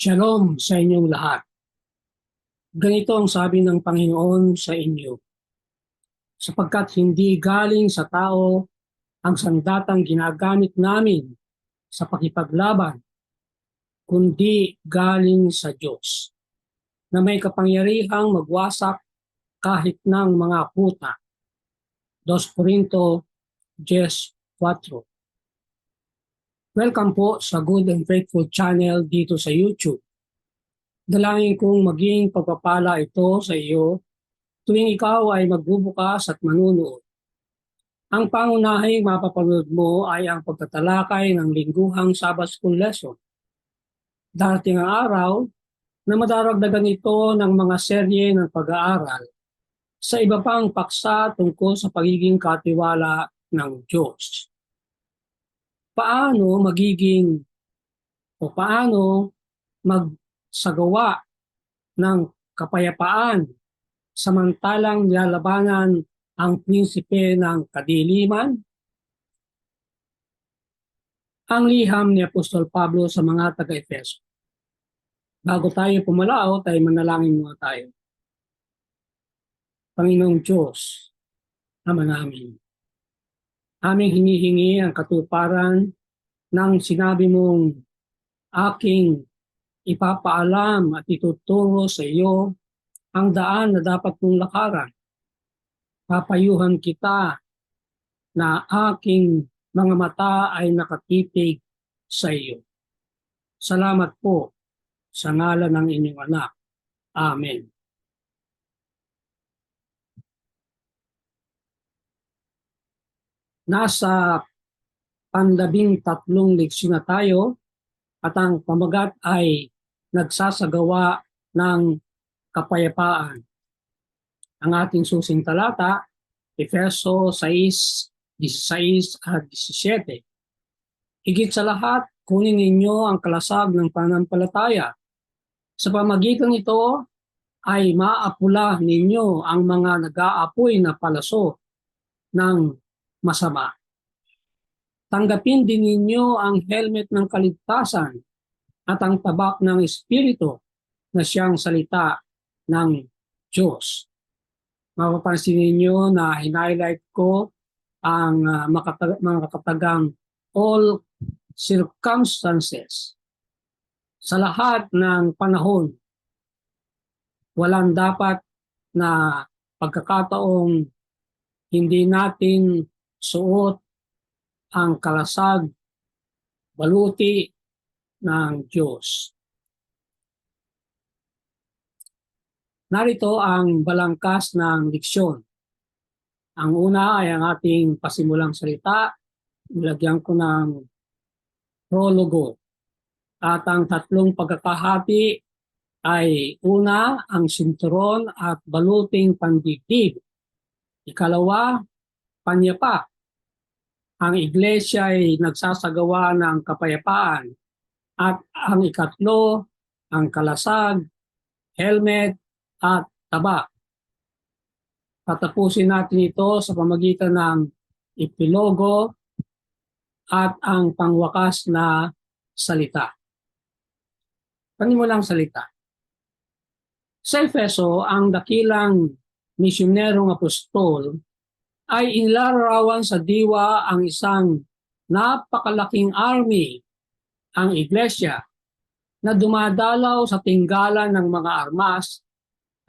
Shalom sa inyong lahat. Ganito ang sabi ng Panginoon sa inyo, sapagkat hindi galing sa tao ang sandatang ginagamit namin sa pakipaglaban, kundi galing sa Diyos, na may kapangyarihang magwasak kahit ng mga kuta. 2 Corinto 10:4. Welcome po sa Good and Faithful channel dito sa YouTube. Dalangin kong maging pagpapala ito sa iyo tuwing ikaw ay magbubukas at manunood. Ang pangunahing mapapanood mo ay ang pagtatalakay ng lingguhang Sabbath School lesson. Darating ang araw na madaragdagan ito ng mga serye ng pag-aaral sa iba pang paksa tungkol sa pagiging katiwala ng Diyos. Paano magsagawa ng kapayapaan samantalang nilalabanan ang prinsipe ng kadiliman? Ang liham ni Apostol Pablo sa mga taga-Efeso. Bago tayo pumalaot ay manalangin muna tayo. Panginoong Diyos, Ama namin, aming hinihingi ang katuparan ng sinabi mong aking ipapaalam at ituturo sa iyo ang daan na dapat mong lakaran. Papayuhan kita na aking mga mata ay nakatitig sa iyo. Salamat po sa ngalan ng inyong anak. Amen. Nasa 13 leksyon na tayo at ang pamagat ay nagsasagawa ng kapayapaan. Ang ating susing talata, Efeso 6:16 at 17. Higit sa lahat, kunin ninyo ang kalasag ng pananampalataya. Sa pamagitan nito ay maapula ninyo ang mga nag-aapoy na palaso ng masama. Tanggapin din ninyo ang helmet ng kaligtasan at ang tabak ng Espiritu na siyang salita ng Diyos. Mapapansin ninyo na hinighlight ko ang mga katagang all circumstances. Sa lahat ng panahon, walang dapat na pagkakataong hindi natin suot ang kalasag, baluti ng Diyos. Narito ang balangkas ng diksyon. Ang una ay ang ating pasimulang salita. Nilagyan ko ng prologo. At ang tatlong pagkakahati ay una, ang sinturon at baluting pandigdig. Ikalawa, panyapa. Ang iglesia ay nagsasagawa ng kapayapaan. At ang ikatlo, ang kalasag, helmet, at tabak. Tatapusin natin ito sa pamagitan ng epilogo at ang pangwakas na salita. Panimulang salita. Sa Efeso, ang dakilang misyonerong apostol ay inilarawan sa diwa ang isang napakalaking army, ang iglesia, na dumadalaw sa tinggalan ng mga armas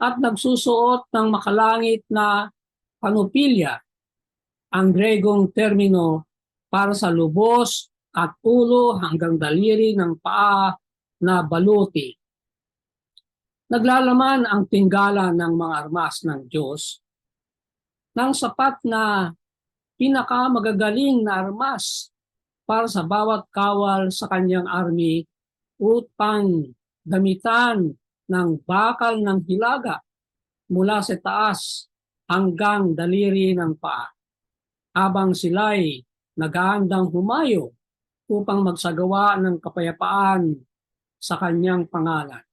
at nagsusuot ng makalangit na panupilya, ang Gregong termino para sa lubos at ulo hanggang daliri ng paa na baluti. Naglalaman ang tinggalan ng mga armas ng Diyos ng sapat na pinakamagagaling na armas para sa bawat kawal sa kanyang army upang gamitan ng bakal ng hilaga mula sa taas hanggang daliri ng paa, habang sila'y nag-aandang humayo upang magsagawa ng kapayapaan sa kanyang pangalan.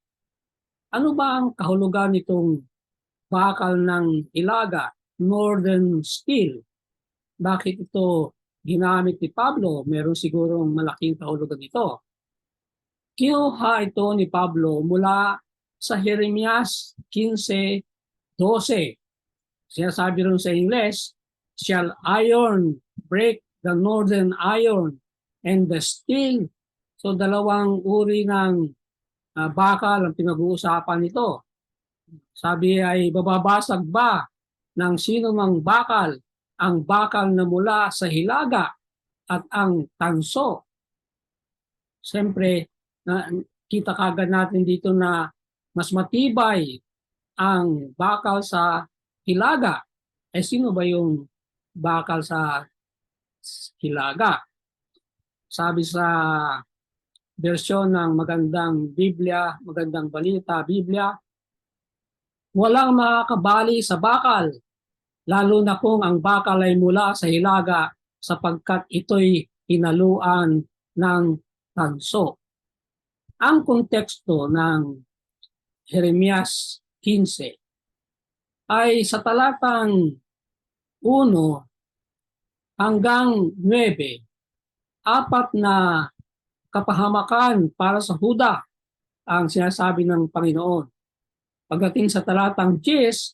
Ano ba ang kahulugan nitong bakal ng hilaga, northern steel? Bakit ito ginamit ni Pablo? Meron sigurong malaking kahulugan ito. Kinuha ito ni Pablo mula sa Jeremias 15:12. Sinasabi rin sa Ingles, shall iron break the northern iron and the steel. So dalawang uri ng bakal ang pinag-uusapan nito. Sabi ay bababasag ba ng sino mang bakal ang bakal na mula sa hilaga at ang tanso. Siyempre, kita kagad natin dito na mas matibay ang bakal sa hilaga. Eh sino ba yung bakal sa hilaga? Sabi sa bersyon ng Magandang Biblia, Magandang Balita Biblia, walang makakabali sa bakal, lalo na kung ang bakal ay mula sa hilaga sapagkat ito'y hinaluan ng tanso. Ang konteksto ng Jeremias 15 ay sa talatang 1 hanggang 9, apat na kapahamakan para sa Huda ang sinasabi ng Panginoon. Pagdating sa talatang 10,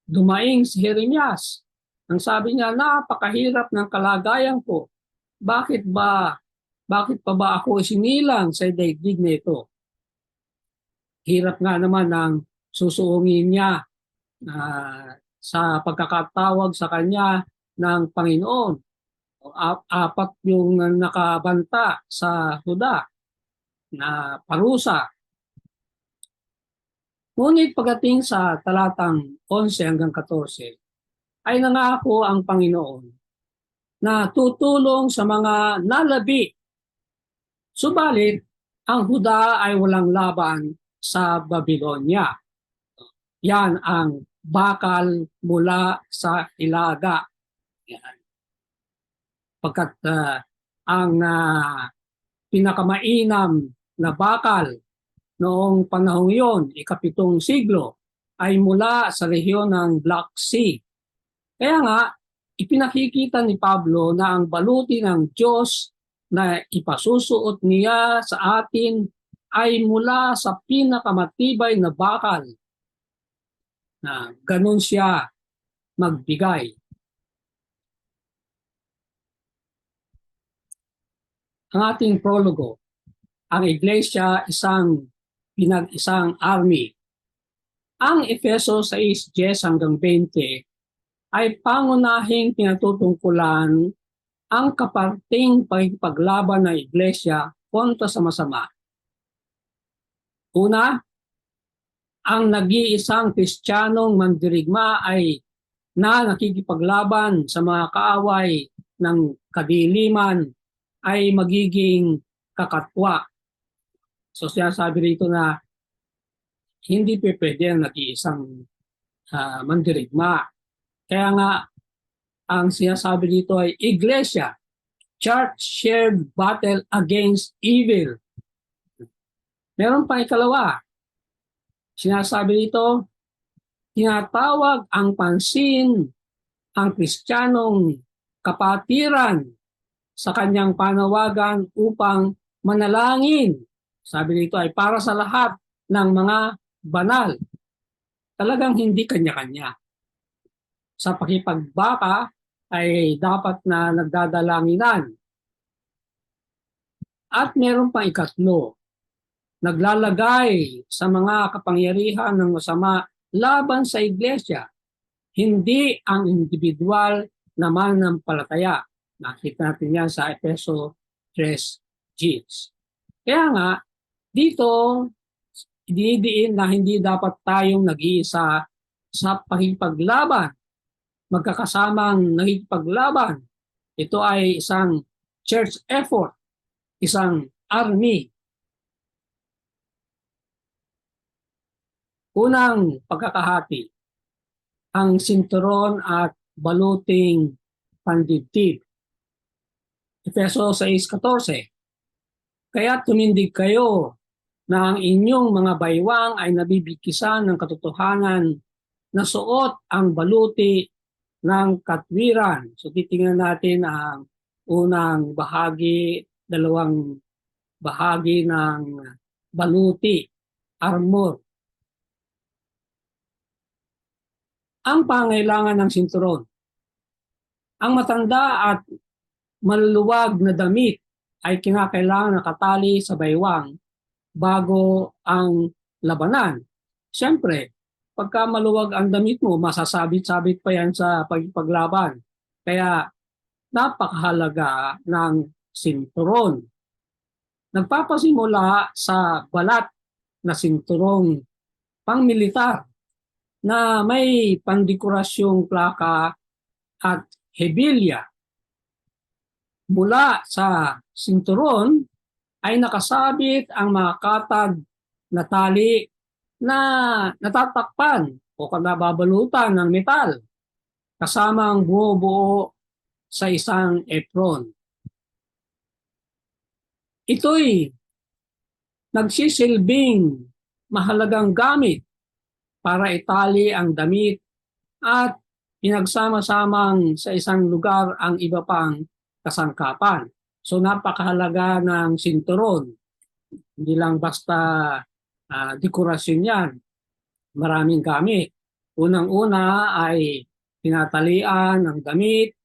dumaing si Jeremias. Ang sabi niya, napakahirap ng kalagayan ko. Bakit pa ba ako isinilang sa daigdig na ito? Hirap nga naman ng susuungin niya sa pagkakatawag sa kanya ng Panginoon. Apat yung nakabanta sa Huda na parusa. Ngunit pagdating sa talatang 11 hanggang 14, ay nangako ang Panginoon na tutulong sa mga nalabi. Subalit, ang Huda ay walang laban sa Babylonia. Yan ang bakal mula sa hilaga. Yan. Pagkat ang pinakamainam na bakal noong panahong yon, ika-7 siglo, ay mula sa rehiyon ng Black Sea. Kaya nga, ipinakikita ni Pablo na ang baluti ng Diyos na ipasusuot niya sa atin ay mula sa pinakamatibay na bakal na ganun siya magbigay. Ang ating prologo, ang iglesia isang pinag-isang army. Ang Efeso 6:10 hanggang 20 ay pangunahing pinatutungkulan ang kaparting pagpaglaban ng iglesia kontra sa masama. Una, ang nag-iisang Kristiyanong mandirigma ay nakikipaglaban sa mga kaaway ng kadiliman ay magiging kakatwa. So sinasabi rito na hindi pwede ang nag-iisang mandirigma. Kaya nga, ang sinasabi dito ay iglesia, church shared battle against evil. Meron pang ikalawa. Sinasabi dito, tinatawag ang pansin ang Kristiyanong kapatiran sa kanyang panawagan upang manalangin. Sabi dito ay para sa lahat ng mga banal. Talagang hindi kanya-kanya. Sa pakipagbaka ay dapat na nagdadalanginan. At meron pang ikatlo, naglalagay sa mga kapangyarihan ng masama laban sa iglesia, hindi ang individual na mananampalataya. Nakita natin yan sa Efeso 3:10. Kaya nga, dito, dinidiin na hindi dapat tayong nag-iisa sa pakipaglaban, magkakasamang nakikipaglaban. Ito ay isang church effort, isang army. Unang pagkakahati, ang sinturon at baluting pandibdib. Efeso 6:14. Kaya tumindig kayo na ang inyong mga baywang ay nabibigkisan ng katotohanan na suot ang baluti ng katwiran. So titingnan natin ang unang bahagi, dalawang bahagi ng baluti, armor. Ang pangailangan ng sinturon. Ang matanda at maluluwag na damit ay kinakailangan nakatali sa baywang bago ang labanan. Siyempre, pagka maluwag ang damit mo, masasabit-sabit pa yan sa paglaban. Kaya napakahalaga ng sinturon. Nagpapasimula sa balat na sinturong pangmilitar na may pandekораsyong plaka at hebilya. Mula sa sinturon ay nakasabit ang mga katag na tali na natatakpan o nababalutan ng metal kasama ang buo-buo sa isang apron. Ito'y nagsisilbing mahalagang gamit para itali ang damit at pinagsama-samang sa isang lugar ang iba pang kasangkapan. So napakahalaga ng sinturon. Hindi lang basta dekorasyon yan. Maraming gamit. Unang-una ay tinatalian ng damit,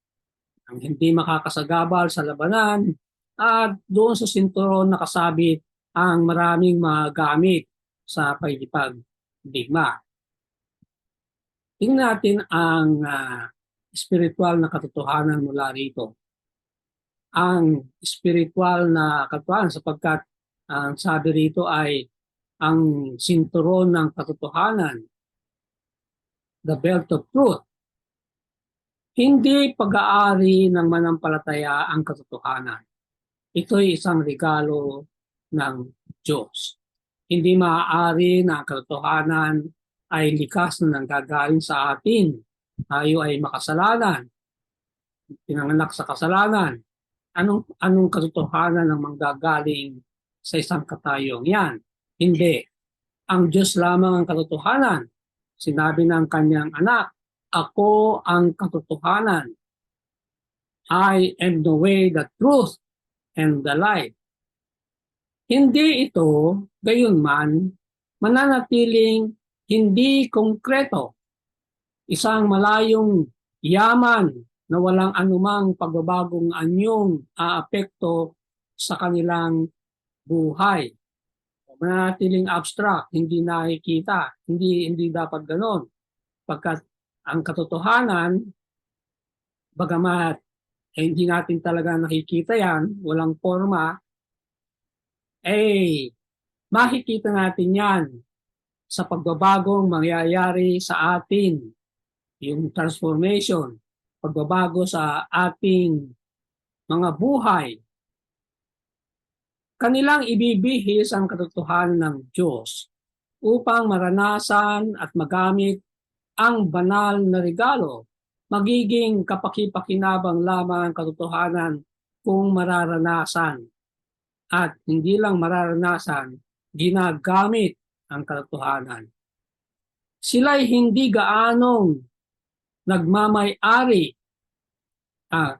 ang hindi makakasagabal sa labanan, at doon sa sinturon nakasabit ang maraming mga gamit sa pagdigma. Tingnan natin ang spiritual na katotohanan mula rito. Ang spiritual na katotohanan sapagkat ang sabi rito ay ang sinturon ng katotohanan, the belt of truth. Hindi pag-aari ng manampalataya ang katotohanan. Ito'y isang regalo ng Diyos. Hindi maaari na ang katotohanan ay likas na nanggagaling sa atin. Tayo ay makasalanan, pinanganak sa kasalanan. Anong katotohanan ang manggagaling sa isang katayong yan? Hindi. Ang Diyos lamang ang katotohanan. Sinabi ng kanyang anak, ako ang katotohanan. I am the way, the truth, and the life. Hindi ito, gayunman, mananatiling hindi konkreto. Isang malayong yaman na walang anumang pagbabagong anyong aapekto sa kanilang buhay. Mananatiling abstract, hindi nakikita, hindi dapat ganon. Pagkat ang katotohanan, bagamat hindi natin talaga nakikita yan, walang forma, makikita natin yan sa pagbabagong mangyayari sa atin, yung transformation, pagbabago sa ating mga buhay. Kanilang ibibihis ang katotohanan ng Diyos upang maranasan at magamit ang banal na regalo. Magiging kapaki-pakinabang lamang ang katotohanan kung mararanasan. At hindi lang mararanasan, ginagamit ang katotohanan. Sila'y hindi gaanong nagmamay-ari.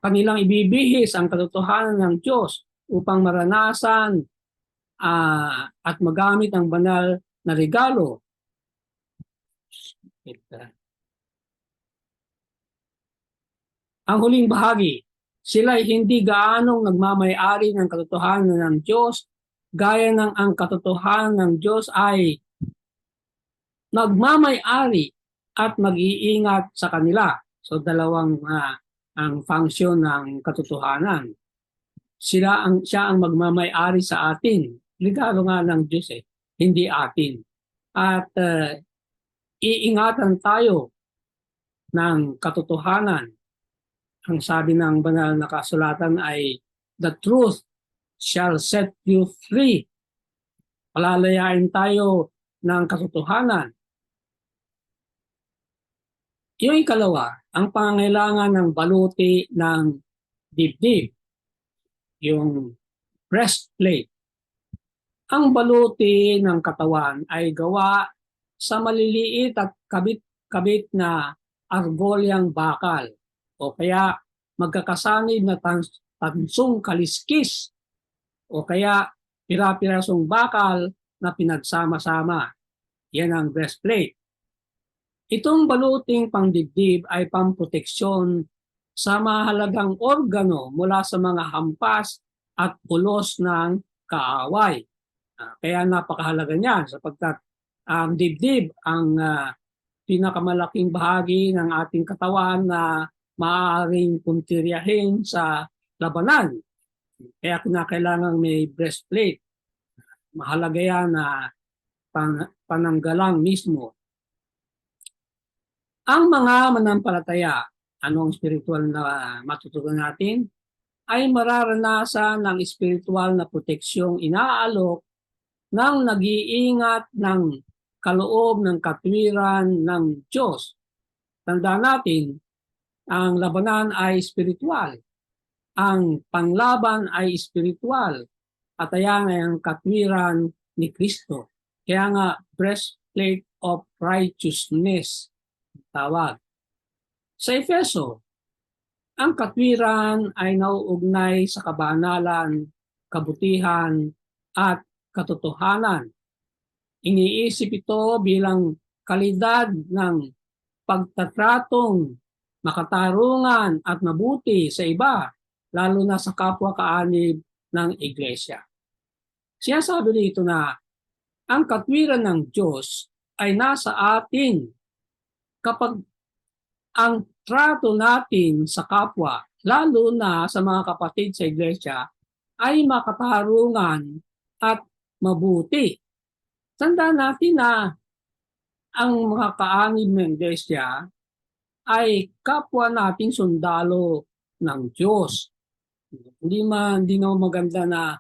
Kanilang ibibihis ang katotohanan ng Diyos upang maranasan at magamit ang banal na regalo. Ang huling bahagi, sila'y hindi gaanong nagmamay-ari ng katotohanan ng Diyos, gaya ng ang katotohanan ng Diyos ay nagmamay-ari at mag-iingat sa kanila. So dalawang ang function ng katotohanan. Siya ang magmamay-ari sa atin. Regalo nga ng Diyos hindi atin. At iingatan tayo ng katotohanan. Ang sabi ng banal na kasulatan ay, the truth shall set you free. Palalayain tayo ng katotohanan. Yung ikalawa, ang pangangailangan ng baluti ng dibdib, yung breastplate. Ang baluti ng katawan ay gawa sa maliliit at kabit-kabit na argolyang bakal o kaya magkakasanib na tansong kaliskis o kaya pira-pirasong bakal na pinagsama-sama. Yan ang breastplate. Itong baluting pangdibdib ay pamproteksyon sa mahalagang organo mula sa mga hampas at ulos ng kaaway. Kaya napakahalaga niyan sapagkat ang dibdib ang pinakamalaking bahagi ng ating katawan na maaaring puntiryahin sa labanan. Kaya kinakailangan may breastplate. Mahalaga yan na pananggalang mismo. Ang mga manampalataya, anong spiritual na matutunan natin, ay mararanasan ng spiritual na proteksyong inaalok ng nag-iingat ng kaloob ng katwiran ng Diyos. Tandaan natin, ang labanan ay spiritual. Ang panglaban ay spiritual. At ayan ay ang katwiran ni Kristo. Kaya nga, breastplate of righteousness tawag. Sa Efeso, ang katwiran ay nauugnay sa kabanalan, kabutihan, at katotohanan. Iniisip ito bilang kalidad ng pagtatratong makatarungan at mabuti sa iba, lalo na sa kapwa-kaanib ng iglesia. Sinasabi dito na ang katwiran ng Diyos ay nasa atin kapag ang trato natin sa kapwa, lalo na sa mga kapatid sa iglesia, ay makatarungan at mabuti. Tandaan natin na ang mga kaanib ng iglesia ay kapwa nating sundalo ng Diyos. Hindi naman maganda na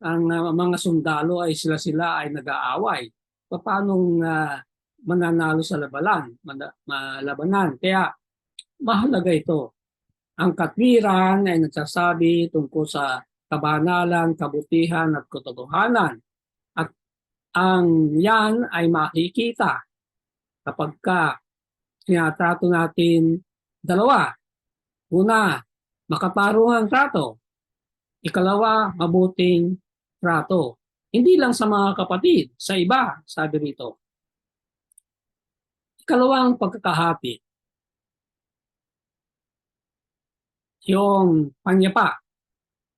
ang mga sundalo ay sila ay nag-aaway. Paano mananalo sa labanan? Kaya mahalaga ito. Ang katwiran ay nagsasabi tungkol sa kabanalan, kabutihan at katotohanan. At ang yan ay makikita kapag tinatrato natin dalawa. Una, makatarungang trato. Ikalawa, mabuting trato. Hindi lang sa mga kapatid, sa iba, sabi rito. Ikalawang pagkakahati. Yung panyapa.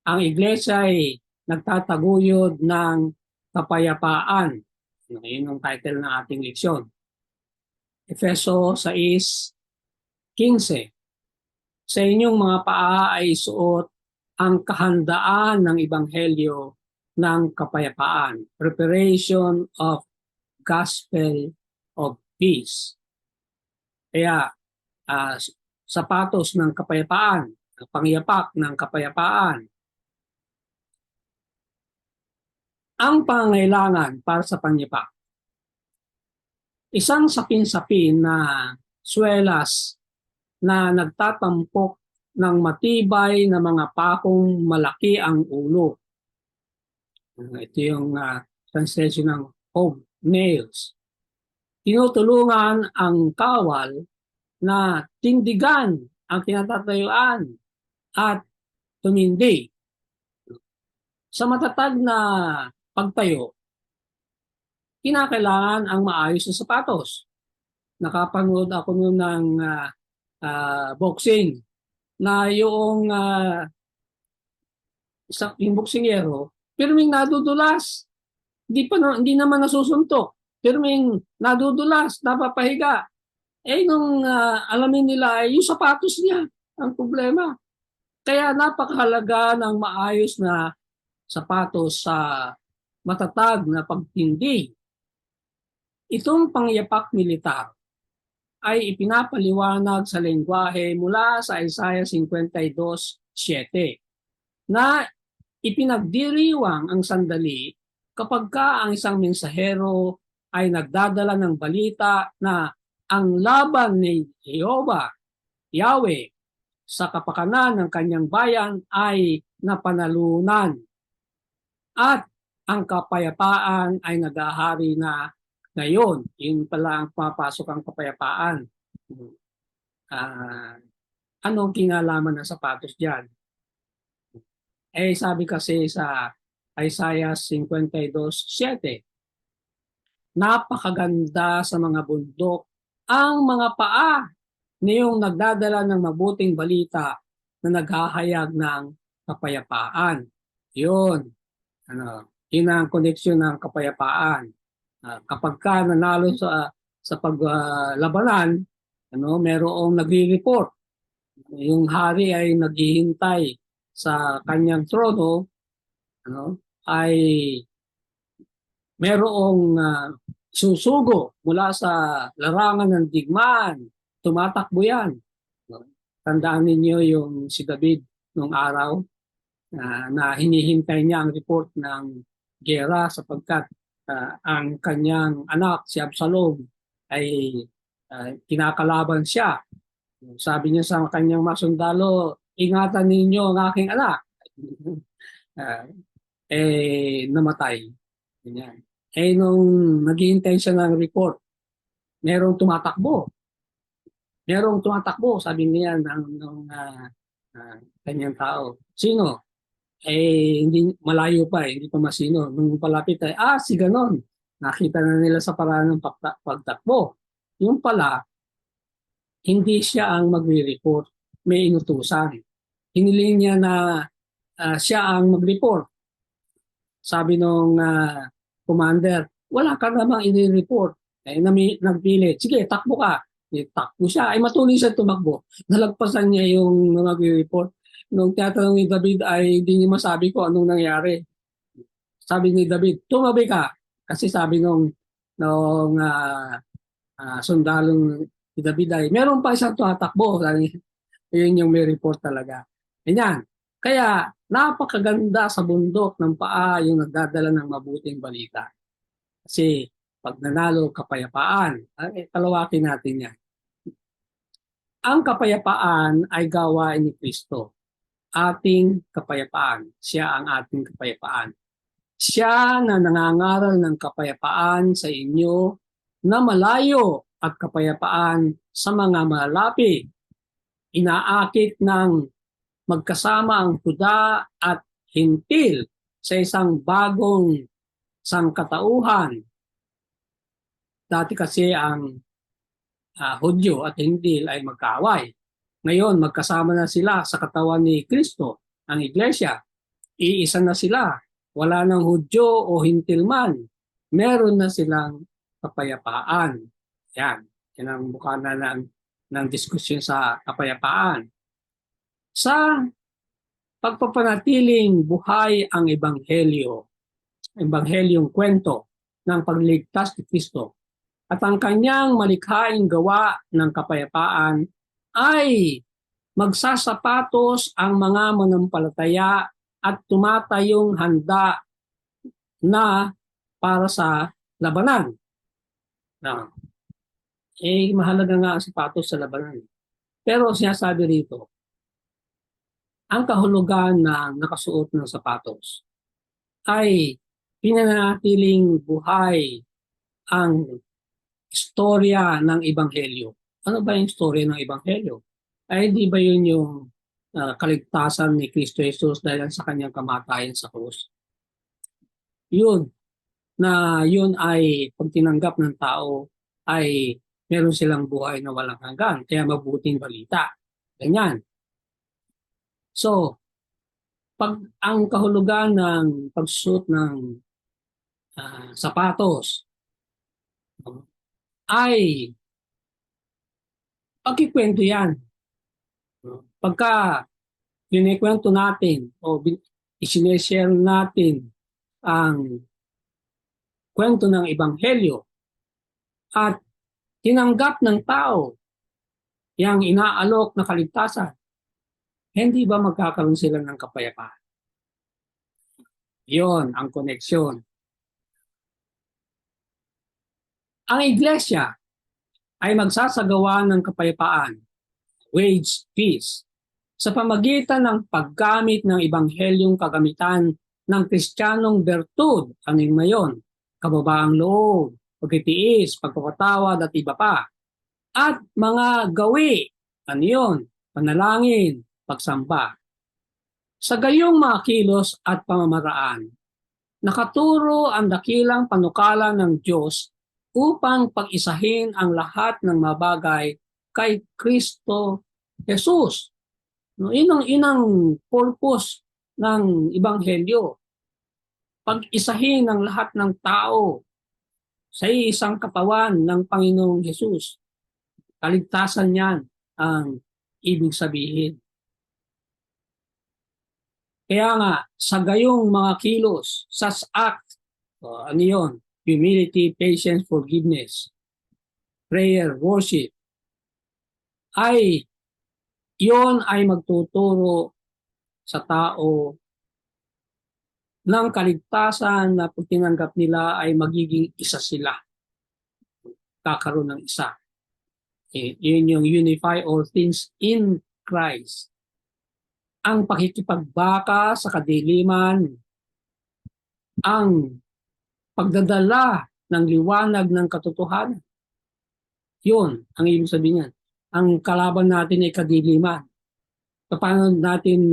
Ang iglesia ay nagtataguyod ng kapayapaan. Yun ang title ng ating leksyon. Efeso 6:15. Sa inyong mga paa ay suot ang kahandaan ng ebanghelyo ng kapayapaan. Preparation of gospel of peace. Kaya sapatos ng kapayapaan, pangyapak ng kapayapaan. Ang pangangailangan para sa pangyapak. Isang sapin-sapin na swelas na nagtatampok ng matibay na mga pakong malaki ang ulo. Ito yung translation ng hobnails. Tinutulungan ang kawal na tindigan ang kinatatayuan at tumindi. Sa matatag na pagtayo, kinakailangan ang maayos na sapatos. Nakapanood ako noon ng boxing na yung boksingero, pero may nadudulas. Hindi naman nasusuntok. Pero may nadudulas, napapahiga. Nung alamin nila, yung sapatos niya ang problema. Kaya napakahalaga ng maayos na sapatos sa matatag na pagtindi. Itong pangyapak militar ay ipinapaliwanag sa lengguwahe mula sa Isaiah 52:7 na ipinagdiriwang ang sandali kapag ang isang mensahero ay nagdadala ng balita na ang laban ni Yahweh sa kapakanan ng kanyang bayan ay napanalunan at ang kapayapaan ay naghahari na ngayon. Yun pala ang papasok ang kapayapaan. Anong kinalaman ng sapatos dyan? Sabi kasi sa Isaiah 52:7, napakaganda sa mga bundok ang mga paa niyong nagdadala ng mabuting balita na naghahayag ng kapayapaan. Yun, yun ang koneksyon ng kapayapaan. Kapag ka nanalo sa paglabanan, merong nagre-report. Yung hari ay naghihintay sa kanyang trono, ay merong susugo mula sa larangan ng digmaan. Tumatakbo yan. Tandaan ninyo yung si David nung araw na hinihintay niya ang report ng gera sapagkat ang kanyang anak, si Absalom, ay kinakalaban siya. Sabi niya sa kanyang masundalo, ingatan ninyo ang aking anak. Namatay. Ganyan. Nung naghihintay siya ng report, merong tumatakbo. Sabi niya ng kanyang tao. Sino? Hindi malayo pa, hindi pa masino. Nung palapit ay, si ganon. Nakita na nila sa paraan ng pagtakbo. Yung pala, hindi siya ang magre-report. May inutusan. Hiniling niya na siya ang mag-report. Sabi nung commander, wala ka namang i-report. Nagpilit, sige, takbo ka. Takbo siya, ay matuloy siya tumakbo. Nalagpasan niya yung mag-report. Nung tinatanong ni David ay hindi niya masabi ko anong nangyari. Sabi ni David, tumabi ka. Kasi sabi nung sundalong ni David ay, meron pa isang tumatakbo. Yun yung may report talaga. Ganyan. Kaya napakaganda sa bundok ng paa yung nagdadala ng mabuting balita. Kasi pag nanalo kapayapaan, palawakin natin yan. Ang kapayapaan ay gawain ni Kristo. Ating kapayapaan. Siya ang ating kapayapaan. Siya na nangangaral ng kapayapaan sa inyo na malayo at kapayapaan sa mga malapit. Inaakit ng magkasama ang Huda at Hintil sa isang bagong sangkatauhan. Dati kasi ang Hudyo at Hintil ay magkaaway. Ngayon, magkasama na sila sa katawan ni Kristo, ang Iglesia. Iisa na sila. Wala nang Hudyo o Hintil man. Meron na silang kapayapaan. Yan. Yan ang mukha na ng diskusyon sa kapayapaan. Sa pagpapanatiling buhay ang Ebanghelyong kwento ng pagliligtas ni Kristo at ang kanyang malikhaing gawa ng kapayapaan ay magsasapatos ang mga manampalataya at tumatayong handa na para sa labanan. Mahalaga nga ang sapatos sa labanan. Pero sinasabi rito, ang kahulugan ng nakasuot ng sapatos ay pinanatiling buhay ang istorya ng Ebanghelyo. Ano ba yung istorya ng Ebanghelyo? Ay hindi ba yun yung kaligtasan ni Kristo Jesus dahil sa kanyang kamatayan sa krus? Yun ay pag tinanggap ng tao ay meron silang buhay na walang hanggan. Kaya mabuting balita. Ganyan. So, pag ang kahulugan ng pagsuot ng sapatos ay pagkikwento yan. Pagka kinikwento natin o isineshare natin ang kwento ng Ebanghelyo at tinanggap ng tao yung inaalok na kaligtasan, hindi ba magkakaroon sila ng kapayapaan? Yon ang koneksyon. Ang iglesia ay magsasagawa ng kapayapaan, wage peace, sa pamagitan ng paggamit ng Ebanghelyong kagamitan ng Kristiyanong bertud, ano yung mayon? Kababaang loob, pagtitiis, pagpapatawad at iba pa. At mga gawi, ano yun? Panalangin, pagsamba. Sa gayong mga kilos at pamamaraan, nakaturo ang dakilang panukala ng Diyos upang pag-isahin ang lahat ng mabagay kay Kristo Jesus. No, inang purpose ng Ebanghelyo. Pag-isahin ang lahat ng tao sa isang katawan ng Panginoong Jesus. Kaligtasan niyan ang ibig sabihin. Kaya nga, sa gayong mga kilos, such act, ano yun? Humility, patience, forgiveness, prayer, worship, ay yon ay magtuturo sa tao ng kaligtasan na pag tinanggap nila ay magiging isa sila. Kakaroon ng isa. Yun yung unify all things in Christ. Ang pakikipagbaka sa kadiliman, ang pagdadala ng liwanag ng katotohanan. Yun ang ibig sabihin niyan. Ang kalaban natin ay kadiliman. Paano natin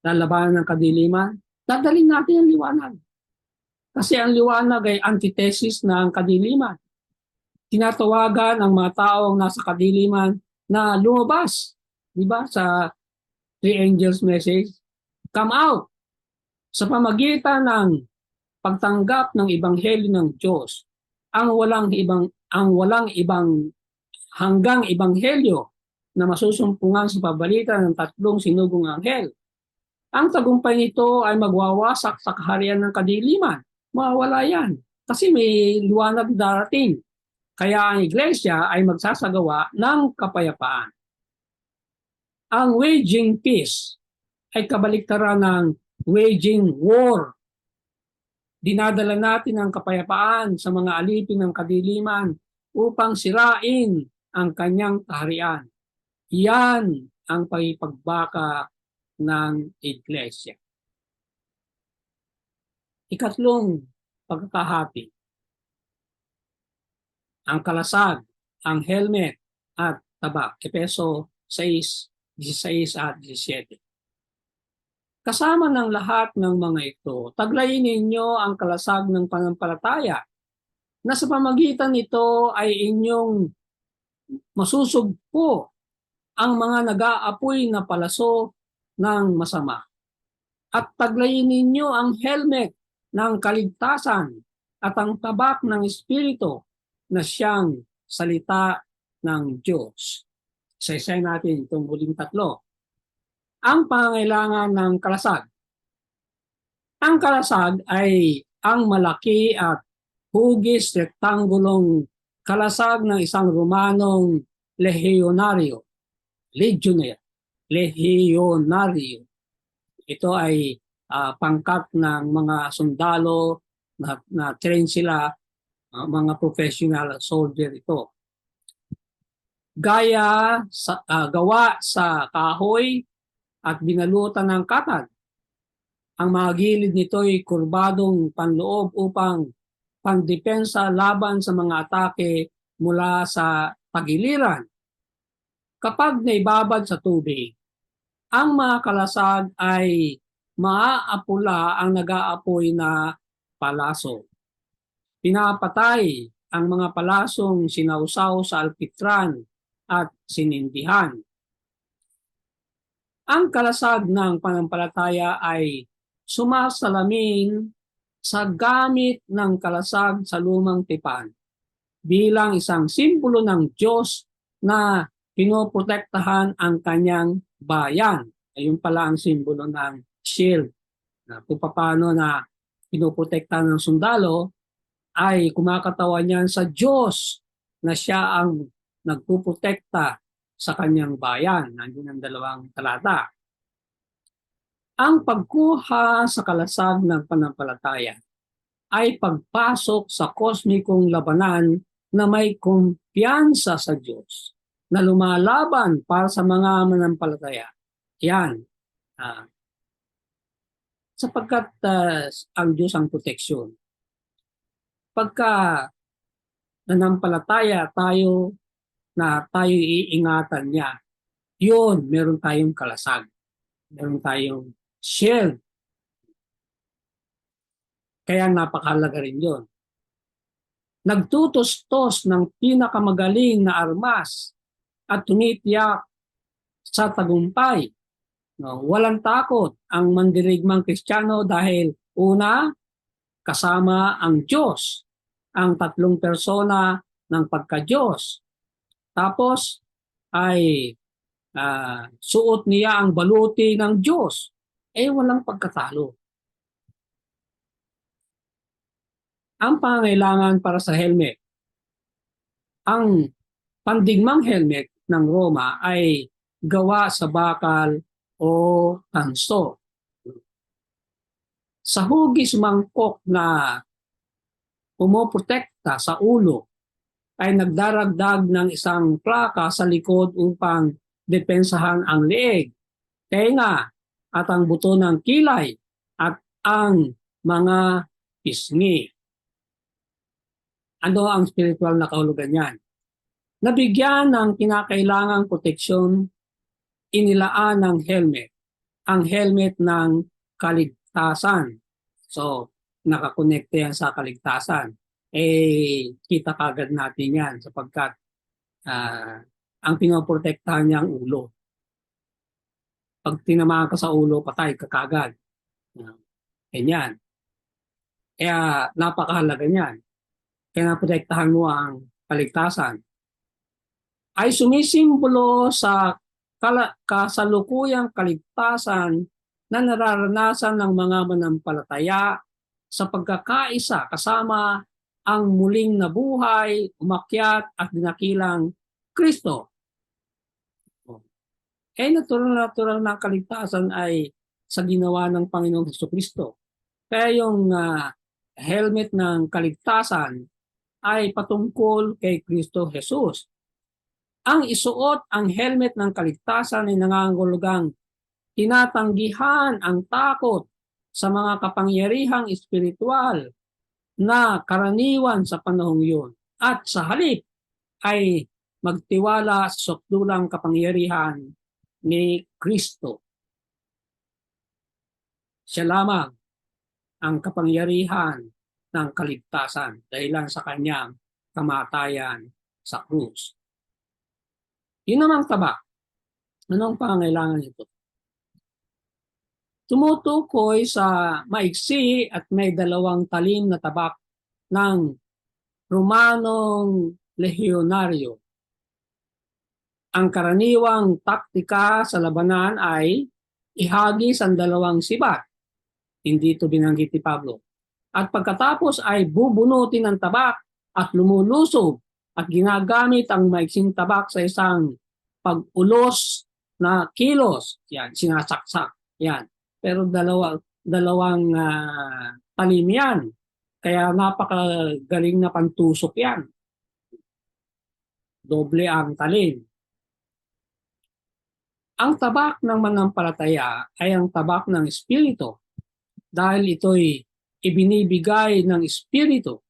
lalabanan ng kadiliman? Dadalhin natin ang liwanag. Kasi ang liwanag ay antithesis ng kadiliman. Tinatawagan ang mga taong nasa kadiliman na lumabas. Di ba? Sa Three Angels message, come out. Sa pamagitan ng pagtanggap ng ebanghelyo ng Diyos, ang walang ibang hanggang ebanghelyo na masusumpungan sa pabalitan ng tatlong sinugong anghel. Ang tagumpay nito ay magwawasak sa kaharian ng kadiliman. Mawawala yan. Kasi may liwanag darating. Kaya ang iglesia ay magsasagawa ng kapayapaan. Ang waging peace ay kabaliktaran ng waging war. Dinadala natin ang kapayapaan sa mga alipin ng kadiliman upang sirain ang kanyang kaharian. Yan ang pagipagbaka ng iglesia. Ikatlong pagkakahati. Ang kalasag, ang helmet at tabak. Efeso 6:16 at 17. Kasama ng lahat ng mga ito, taglayin ninyo ang kalasag ng pananampalataya na sa pamagitan nito ay inyong masusugpo ang mga nag-aapoy na palaso ng masama. At taglayin ninyo ang helmet ng kaligtasan at ang tabak ng Espiritu na siyang salita ng Diyos. Isa-isa natin itong huling tatlo. Ang pangangailangan ng kalasag. Ang kalasag ay ang malaki at hugis rektangulong kalasag ng isang Romanong legionaryo. Legionaryo. Ito ay pangkat ng mga sundalo na train sila, mga professional soldier ito. Gawa sa kahoy at binalutan ng katag. Ang mga gilid nito ay kurbadong panloob upang pangdepensa laban sa mga atake mula sa tagiliran. Kapag naibabad sa tubig, ang mga kalasag ay maaapula ang nag-aapoy na palaso. Pinapatay ang mga palasong sinausaw sa alpitran at sinindihan. Ang kalasag ng pananampalataya ay sumasalamin sa gamit ng kalasag sa lumang tipan bilang isang simbolo ng Diyos na pinoprotektahan ang kanyang bayan. Ayun pala ang simbolo ng shield. Kung paano na pinoprotektahan ng sundalo ay kumakatawan niyan sa Diyos na siya ang nagpuprotekta sa kanyang bayan. Nandiyan ang dalawang talata. Ang pagkuha sa kalasag ng pananampalataya ay pagpasok sa kosmikong labanan na may kumpiyansa sa Diyos na lumalaban para sa mga mananampalataya. Yan. Sapagkat ang Diyos ang proteksyon. Pagka nanampalataya tayo na tayo iingatan niya, yun, meron tayong kalasag. Meron tayong shield. Kaya napakahalaga rin yun. nagtutustos ng pinakamagaling na armas at tumitiyak sa tagumpay. No, walang takot ang mandirigmang Kristiyano dahil una, kasama ang Diyos, ang tatlong persona ng pagka-Diyos. Tapos ay suot niya ang baluti ng Diyos. Walang pagkatalo. Ang pangangailangan para sa helmet. Ang pandigmang helmet ng Roma ay gawa sa bakal o tanso. Sa hugis mangkok na pumoprotekta sa ulo ay nagdaragdag ng isang plaka sa likod upang depensahan ang leeg, tenga at ang buto ng kilay at ang mga pisngi. Ano ang spiritual na kahulugan niyan? Nabigyan ng kinakailangang proteksyon, inilaan ng helmet, ang helmet ng kaligtasan. So, nakakonekte yan sa kaligtasan. Kita kagad natin yan sapagkat ang pinoprotektahan niya ang ulo. Pag tinamaan ka sa ulo, patay ka kagad. Ganyan. Kaya napakahalaga niyan. Kaya naprotektahan mo ang kaligtasan. Ay sumisimbolo sa kasalukuyang kaligtasan na nararanasan ng mga manampalataya sa pagkakaisa kasama ang muling nabuhay, umakyat at dinakilang Kristo. Natural na kaligtasan ay sa ginawa ng Panginoong Jesucristo. Kaya yung helmet ng kaligtasan ay patungkol kay Kristo Jesus. Ang isuot ang helmet ng kaligtasan ay nangangahulugang tinatanggihan ang takot sa mga kapangyarihang espiritual na karaniwan sa panahong yun. At sa halip ay magtiwala sa sukdulang kapangyarihan ni Kristo. Siya lamang ang kapangyarihan ng kaligtasan dahilan sa kanyang kamatayan sa krus. Yun namang tabak. Anong pangangailangan ito? Tumutukoy sa maigsi at may dalawang talim na tabak ng Romanong lehyonaryo. Ang karaniwang taktika sa labanan ay ihagis ang dalawang sibat. Hindi ito binanggit ni Pablo. At pagkatapos ay bubunutin ang tabak at lumulusob at ginagamit ang maiksing tabak sa isang pag-ulos na kilos. Yan, sinasaksak. Yan. Pero dalawang talim yan. Kaya napakagaling na pantusok yan. Doble ang talim. Ang tabak ng manampalataya ay ang tabak ng Espiritu dahil ito'y ibinibigay ng Espiritu,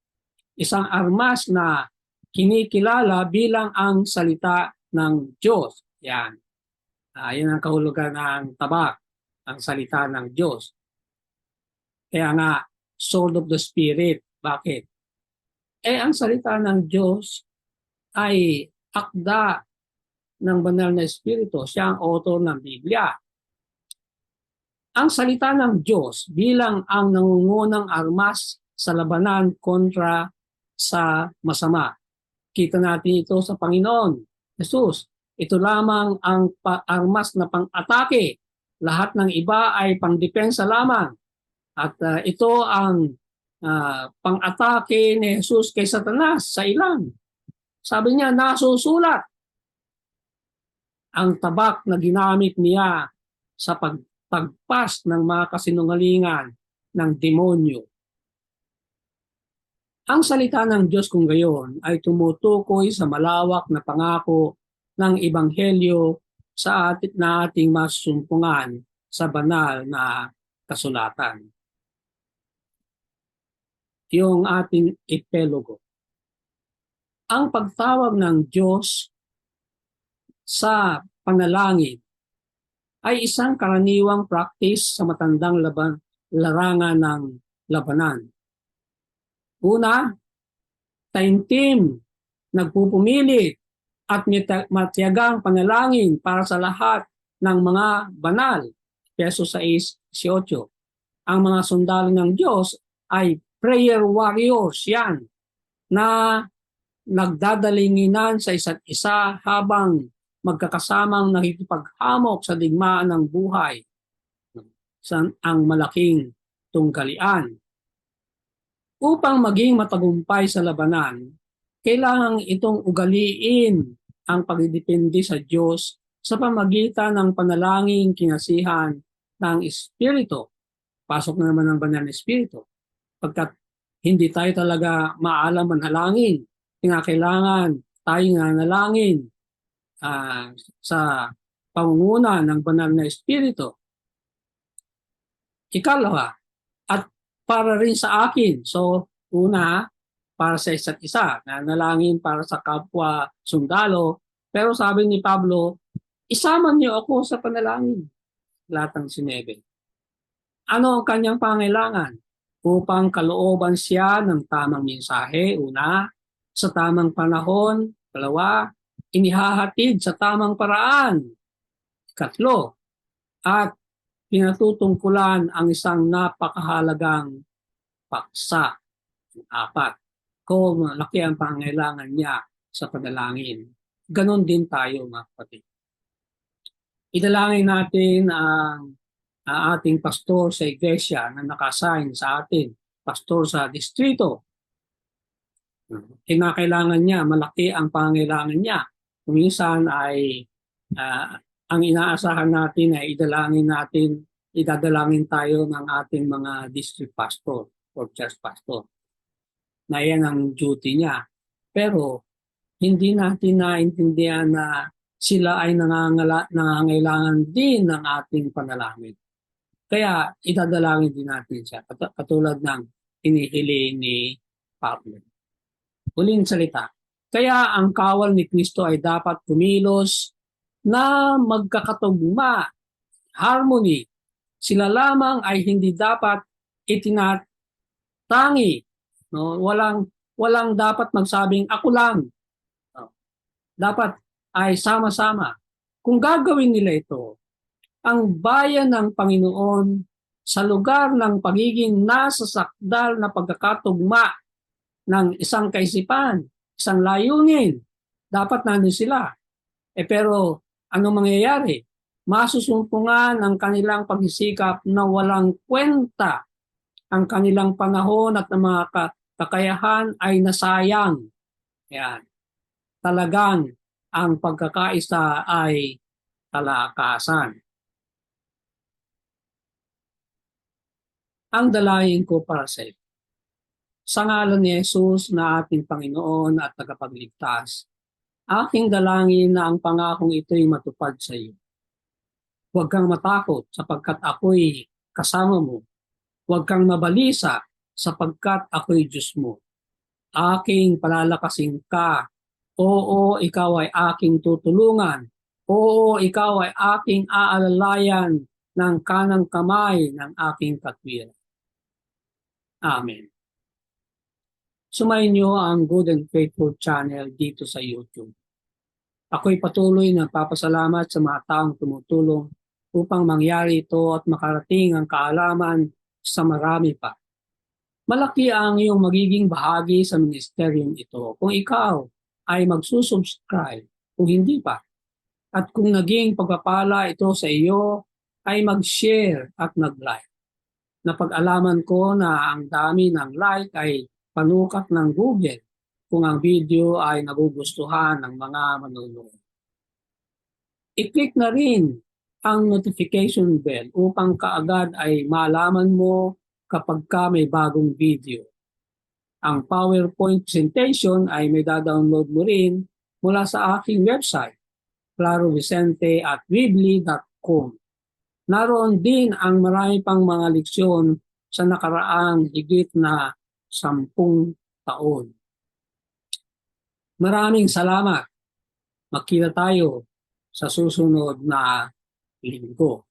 isang armas na kinikilala bilang ang salita ng Diyos. Yan. Yan ang kahulugan ng tabak, ang salita ng Diyos. Kaya nga, sword of the Spirit. Bakit? Ang salita ng Diyos ay akda ng banal na Espiritu. Siya ang author ng Biblia. Ang salita ng Diyos bilang ang nangungunang armas sa labanan kontra sa masama. Kita natin ito sa Panginoon Jesus. Ito lamang ang armas na pang-atake. Lahat ng iba ay pang-depensa lamang. At ito ang pang-atake ni Jesus kay Satanas sa ilang. Sabi niya, nasusulat ang tabak na ginamit niya sa pagpas ng mga kasinungalingan ng demonyo. Ang salita ng Diyos kung gayon ay tumutukoy sa malawak na pangako ng Ebanghelyo sa ating masumpungan sa banal na kasulatan. Yung ating epilogo. Ang pagtawag ng Diyos sa panalangin ay isang karaniwang practice sa matandang larangan ng labanan. Una, taimtim, nagpupumilit, at matiyagang panalangin para sa lahat ng mga banal. Efeso 6:18. Ang mga sundalo ng Diyos ay prayer warriors yan na nagdadalinginan sa isa't isa habang magkakasamang nakikipaghamok sa digmaan ng buhay sa ang malaking tunggalian. Upang maging matagumpay sa labanan, kailangan itong ugaliin ang pagdidepende sa Diyos sa pamagitan ng panalangin kinasihan ng Espiritu. Pasok na naman ng banal na Espiritu. Pagkat hindi tayo talaga maalam manalangin, kailangan tayo nanalangin sa pangunguna ng banal na Espiritu. Ikalawa, at para rin sa akin. So, una, para sa isa't isa, nanalangin para sa kapwa sundalo. Pero sabi ni Pablo, isama niyo ako sa panalangin. Latang 9. Ano ang kanyang pangailangan? Upang kalooban siya ng tamang mensahe, una, sa tamang panahon, dalawa, inihahatid sa tamang paraan, ikatlo, at pinatutungkulan ang isang napakahalagang paksa, apat, kung malaki ang pangailangan niya sa panalangin. Ganon din tayo, mga kapatid. Idalangin natin ang ating pastor sa iglesia na nakasign sa atin, pastor sa distrito. Kinakailangan niya, malaki ang pangailangan niya. Kuminsan ay ang inaasahan natin ay idadalangin tayo ng ating mga district pastor or church pastor. Na yan ang duty niya. Pero hindi natin naintindihan na sila ay nangangailangan din ng ating panalangin. Kaya idadalangin din natin siya. Katulad ng hinihiling ni Pablo. Huling salita. Kaya ang kawal ni Kristo ay dapat kumilos na magkakatugma, harmony. Sila lamang ay hindi dapat itinatangi. No? Walang dapat magsabing ako lang. No? Dapat ay sama-sama. Kung gagawin nila ito, ang bayan ng Panginoon sa lugar ng pagiging nasasakdal na pagkakatugma ng isang kaisipan, isang layunin, dapat nandun sila. Pero ano mangyayari? Masusumpungan ang kanilang pagsisikap na walang kwenta. Ang kanilang panahon at ng mga kakayahan ay nasayang. Yan. Talagang ang pagkakaisa ay kalakasan. Ang dalangin ko para sa iyo. Sa ngalan ni Jesus na ating Panginoon at tagapagligtas, aking dalangin na ang pangakong ito'y matupad sa iyo. Huwag kang matakot sapagkat ako'y kasama mo. Huwag kang mabalisa sapagkat ako'y Diyos mo. Aking palalakasin ka. Oo, ikaw ay aking tutulungan. Oo, ikaw ay aking aalalayan ng kanang kamay ng aking katwiran. Amen. Sumayin niyo ang Good and Faithful channel dito sa YouTube. Ako'y patuloy na papasalamat sa mga taong tumutulong upang mangyari ito at makarating ang kaalaman sa marami pa. Malaki ang iyong magiging bahagi sa ministeryong ito kung ikaw ay magsusubscribe kung hindi pa. At kung naging pagpapala ito sa iyo, ay mag-share at mag-like. Napag-alaman ko na ang dami ng like ay panukat ng Google kung ang video ay nagugustuhan ng mga manonood. I-click na rin ang notification bell upang kaagad ay malaman mo kapag ka may bagong video. Ang PowerPoint presentation ay may download mo rin mula sa aking website, clarovicente@weebly.com. Naroon din ang marami pang mga leksyon sa nakaraang higit na 10 taon. Maraming salamat. Magkita tayo sa susunod na linggo.